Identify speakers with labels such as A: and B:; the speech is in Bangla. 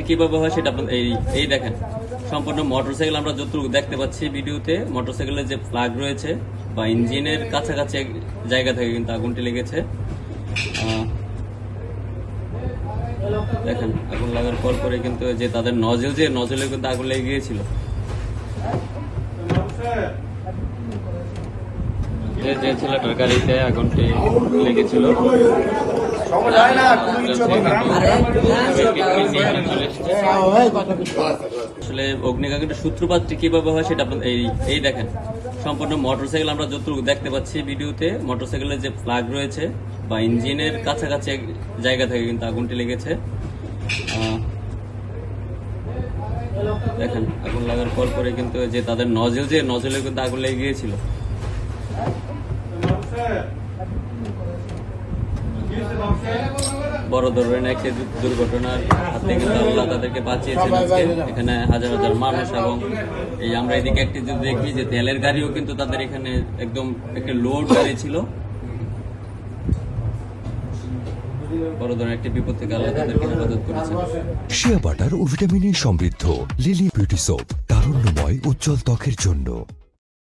A: কিভাবে হয় সেটা এই দেখেন সম্পূর্ণ মোটরসাইকেল আমরা যতটুকু দেখতে পাচ্ছি ভিডিওতে মোটরসাইকেলের যে প্লাগ রয়েছে বা ইঞ্জিনের কাছাকাছি জায়গা থেকে কিন্তু আগুনটি লেগেছে। দেখেন আগুন লাগার পর পরে কিন্তু যে তাদের নজলে কিন্তু আগুন লেগে গিয়েছিল। যে ছেলেটার গাড়িতে আগুনটি লেগেছিল আসলে অগ্নিকাণ্ডের সূত্রপাতটি কিভাবে হয় সেটা এই দেখেন সম্পূর্ণ মোটরসাইকেল আমরা যতটুকু দেখতে পাচ্ছি ভিডিওতে মোটরসাইকেলের যে প্লাগ রয়েছে বা ইঞ্জিনের কাছাকাছি জায়গা থেকে কিন্তু আগুনটি লেগেছে। দেখেন আগুন লাগার পর পরে কিন্তু যে তাদের নজলে কিন্তু আগুন লেগে গিয়েছিল। বড় ধরনের একটি দুর্ঘটনার হাত থেকে কিন্তু আল্লাহ তাদেরকে বাঁচিয়েছেন আজকে। এখানে হাজার হাজার মানুষ এবং এই আমরা এদিকে একটি যদি দেখি যে তেলের গাড়িও কিন্তু তাদের এখানে একদম একটা লোড গাড়ি ছিল। বড় ধরনের একটি বিপদ থেকে আল্লাহ তাদেরকে হেফাজত করেছেন।
B: শিয়া বাটার ও ভিটামিনে সমৃদ্ধ লিলি বিউটি সোপ, তারুণ্যময় উজ্জ্বল ত্বকের জন্য।